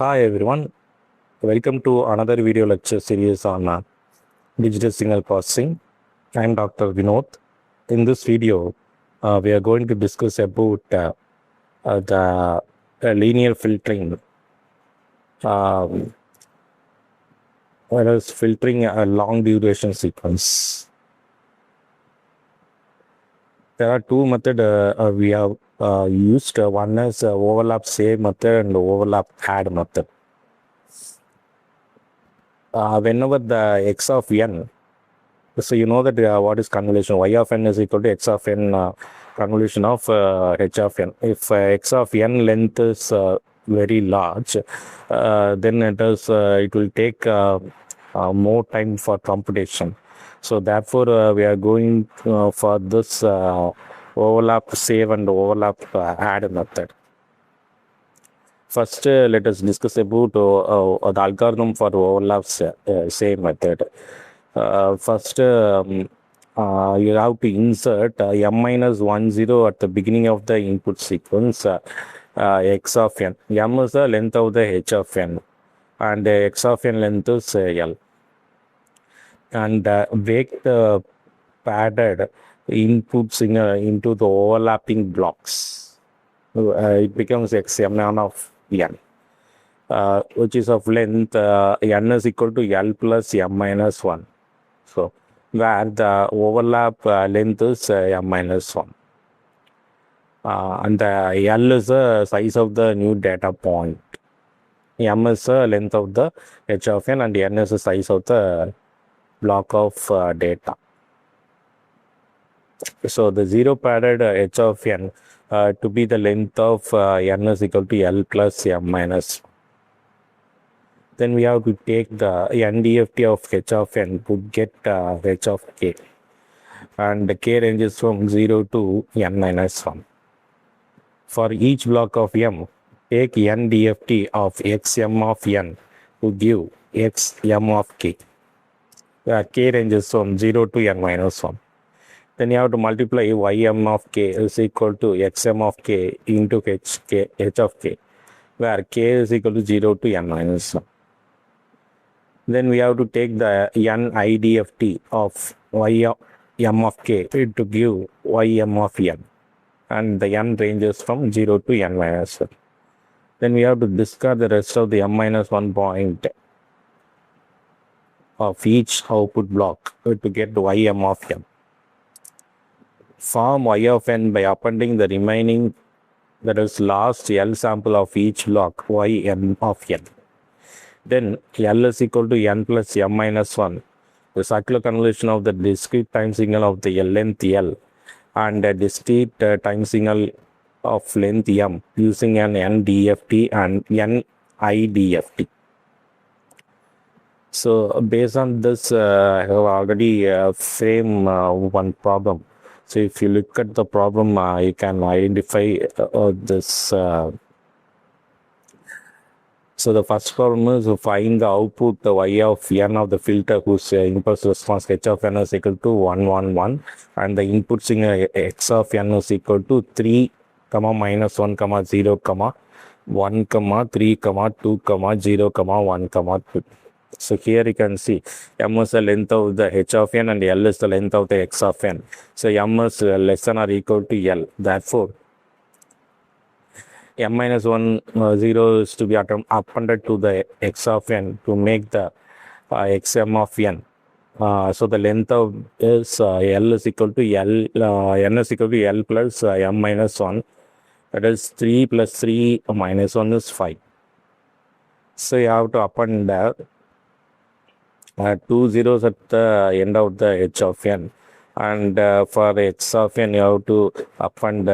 Hi everyone, welcome to another video lecture series on digital signal processing. I am Dr. Vinod. In this video, we are going to discuss about the linear filtering, whereas filtering a long duration sequence. There are two methods we have used. One is overlap save method and overlap add method. Whenever the x of n, so you know that what is convolution, y of n is equal to x of n convolution of h of n. If x of n length is very large, then it will take more time for computation. So therefore we are going for this overlap save and overlap add method. First, let us discuss about the algorithm for overlap save method. First, you have to insert m-10 at the beginning of the input sequence, x of n. M is the length of the h of n, and x of n length is L. And break the padded input signal into the overlapping blocks. It becomes xmn of n, which is of length n is equal to L plus m minus 1. So where the overlap length is m minus 1. And the L is the size of the new data point. M is the length of the h of n, and n is the size of the block of data. So the zero padded h of n to be the length of n is equal to L plus m minus 1. Then we have to take the NDFT of h of n to get h of k, and the k ranges from 0 to n minus 1. For each block of m, take NDFT of xm of n to give xm of k. K ranges from 0 to n minus 1. Then you have to multiply ym of k is equal to xm of k into h of k, where k is equal to 0 to n minus 1. Then we have to take the n IDFT of ym of k to give ym of n, and the n ranges from 0 to n minus 1. Then we have to discard the rest of the m minus 1 point of each output block to get ym of n. Form y of n by appending the remaining, that is last L sample of each block ym of n. Then L is equal to n plus m minus 1, the circular convolution of the discrete time signal of the length L and a discrete time signal of length m using an NDFT and n IDFT. So based on this, I have already framed one problem. So if you look at the problem, you can identify this. So the first problem is to find the output the y of n of the filter whose impulse response h of n is equal to 1, 1, 1, and the input signal x of n is equal to 3, minus 1, 0, 1, 3, 2, 0, 1, 2. So here you can see m is the length of the h of n and L is the length of the x of n. So m is less than or equal to L. Therefore, m minus 1, 0 is to be appended to the x of n to make the xm of n. So the length of is L is equal to L, n is equal to L plus m minus 1. That is 3 plus 3 minus 1 is 5. So you have to append 2 zeros at the end of the h of n, and for x of n you have to append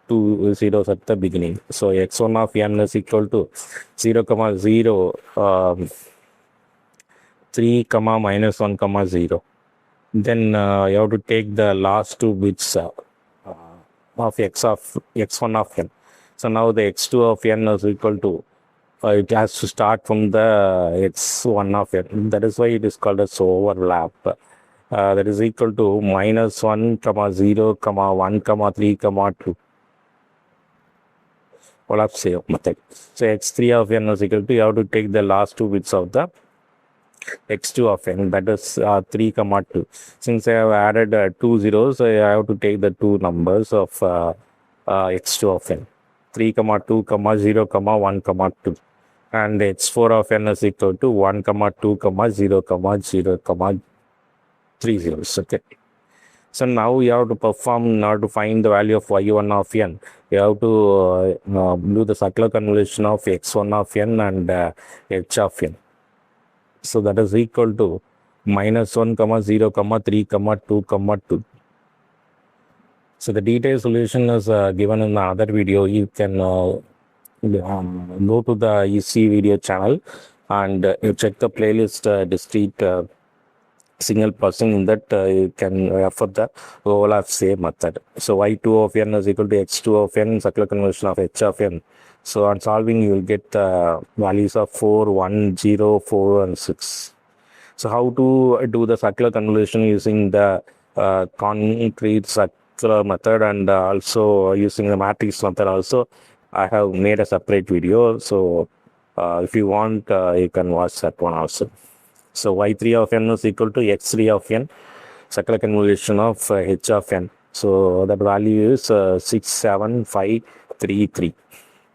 2 zeros at the beginning. So x1 of n is equal to 0, 0, 3, minus 1, 0. Then you have to take the last 2 bits of x1 of n. So now the x2 of n is equal to, it has to start from the x1 of n. That is why it is called as overlap. That is equal to minus 1, 0, 1, 3, 2. Olaf-Save method. So x3 of n is equal to, you have to take the last two bits of the x2 of n, that is 3 comma 2. Since I have added two zeros, so I have to take the two numbers of x2 of n, 3 comma 2 comma 0 comma 1 comma 2, and x4 of n is equal to 1 comma 2 comma 0 comma 0 comma 3 zeros. Okay. So now you have to perform, now to find the value of y1 of n, you have to do the circular convolution of x1 of n and h of n. So that is equal to minus 1 comma 0 comma 3 comma 2 comma 2. So the detailed solution is given in the other video. You can go to the EC video channel and you check the playlist discrete single person. In that you can refer the Olaf-Save method. So y2 of n is equal to x2 of n, circular convolution of h of n. So on solving, you will get values of 4, 1, 0, 4, and 6. So how to do the circular convolution using the concrete circular method and also using the matrix method also, I have made a separate video. So if you want, you can watch that one also. So y3 of n is equal to x3 of n, circular convolution of h of n. So that value is 67533.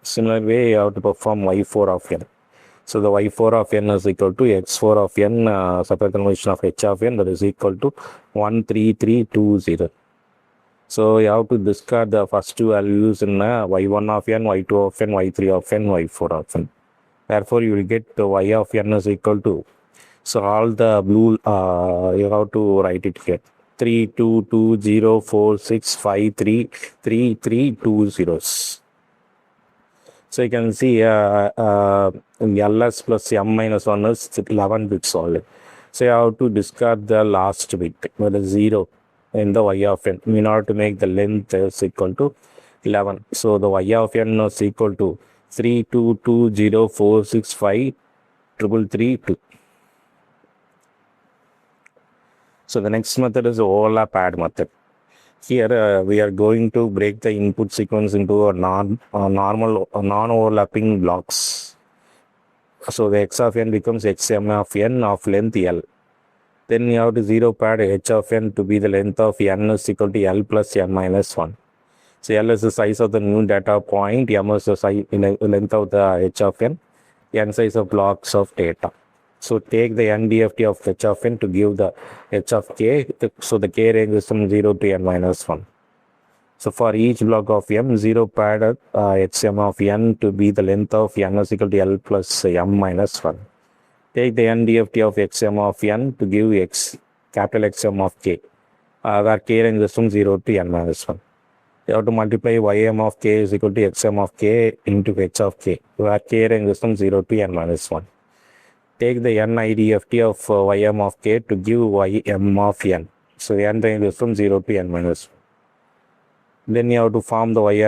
Similar way, you have to perform y4 of n. So the y4 of n is equal to x4 of n, circular convolution of h of n, that is equal to 13320. So you have to discard the first two values in y1 of n, y2 of n, y3 of n, y4 of n. Therefore, you will get y of n is equal to, so all the blue, you have to write it here, 322046533320. So you can see ls plus m minus 1 is 11 bits only. So you have to discard the last bit, that is 0 in the y of n, in order to make the length is equal to 11. So the y of n is equal to 322046533332. So the next method is overlap add method. Here we are going to break the input sequence into a non-overlapping blocks. So the x of n becomes xm of n of length L. Then you have to zero pad h of n to be the length of n is equal to L plus n minus 1. So L is the size of the new data point, m is the length of the h of n size of blocks of data. So take the n DFT of h of n to give the h of k. So the k range is from 0 to n minus 1. So for each block of m, 0 pad xm of n to be the length of n is equal to L plus m minus 1. Take the n DFT of xm of n to give capital Xm of k, where k range is from 0 to n minus 1. You have to multiply ym of k is equal to xm of k into h of k, where k range is from 0 to n minus 1. Take the n IDFT of ym of k to give ym of n. So the n range is from 0 to n minus 1. Then you have to form the y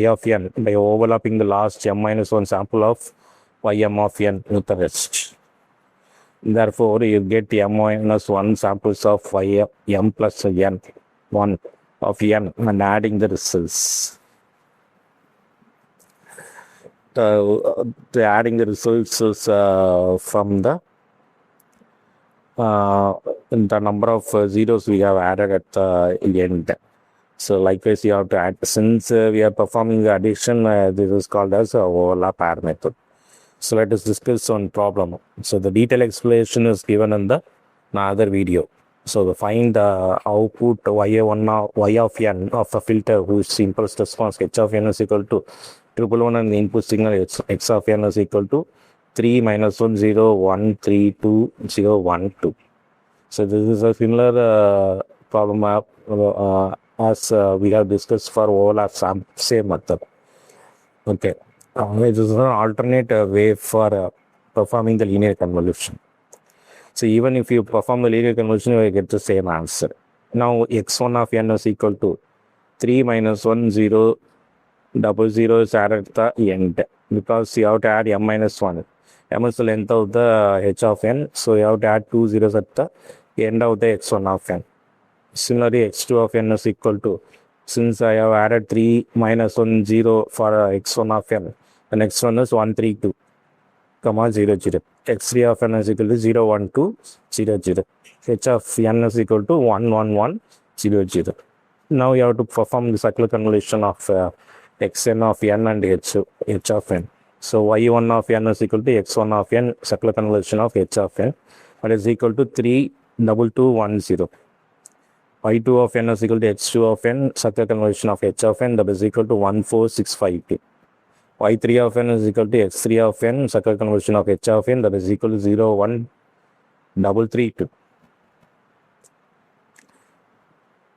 of n by overlapping the last m minus 1 sample of ym of n with the rest. Therefore, you get m minus 1 samples of m plus n 1 of n and adding the results. Adding the results is from the number of zeros we have added at the end. So likewise, you have to add, since we are performing the addition, this is called as overlap add method. So let us discuss on problem. So the detailed explanation is given in the other video. So find the output y of n of the filter whose impulse response h of n is equal to 111 and the input signal x of n is equal to 3 minus 1 0 1 3 2 0 1 2. So this is a similar problem as we have discussed for overlap same method. Okay, this is an alternate way for performing the linear convolution. So even if you perform the linear convolution, you will get the same answer. Now x1 of n is equal to 3 minus 1 0 00 is added at the end, because you have to add m minus 1. M is the length of the h of n, so you have to add 2 zeros at the end of the x1 of n. Similarly, x2 of n is equal to Since I have added 3 minus 1 0 for x1 of n, the next one is 1 3 2 comma 0 0. x3 of n is equal to 0 1 2 0 0. h of n is equal to 1 1 1 0 0. Now you have to perform the circular convolution of xn of n and h of n. So y1 of n is equal to x1 of n, circular convolution of h of n, that is equal to 3 2 2 1 0. y2 of n is equal to x2 of n, circular convolution of h of n, that is equal to 1 4 6 5 2. y3 of n is equal to x3 of n, circular convolution of h of n, that is equal to 0 1 3 3 2.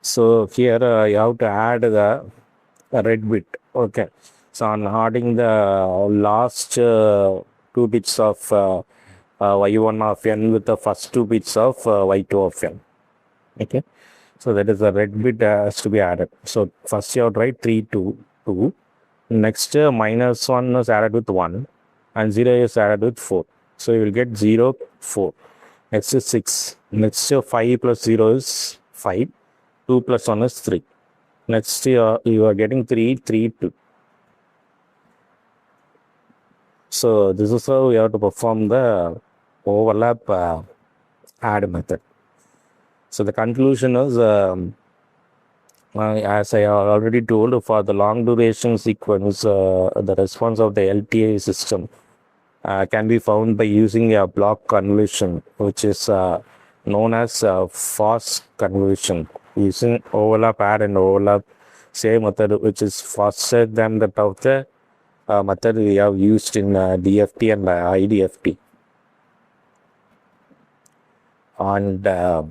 So here you have to add the red bit. Okay. So on adding the last 2 bits of y1 of n with the first 2 bits of y2 of n. Okay. So that is the red bit has to be added. So first you have to write 3 2 2. Next minus 1 is added with 1 and 0 is added with 4. So you will get 0 4. Next is 6. Next 5 plus 0 is 5. 2 plus 1 is 3. Next you are getting 3 3 2. So this is how we have to perform the overlap add method. So the conclusion is, as I already told, for the long duration sequence, the response of the LTI system can be found by using a block convolution, which is known as fast convolution, using overlap add and overlap same method, which is faster than that of the method we have used in DFT and IDFT. And the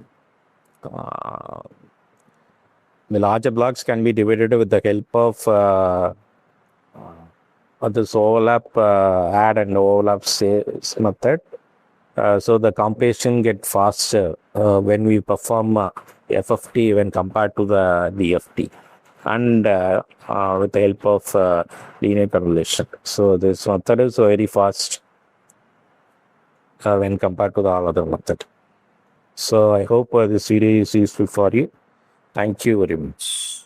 larger blocks can be divided with the help of this overlap add and overlap method. So the computation gets faster when we perform FFT when compared to the DFT, and with the help of linear convolution. So this method is very fast when compared to the other method. So I hope this video is useful for you. Thank you very much.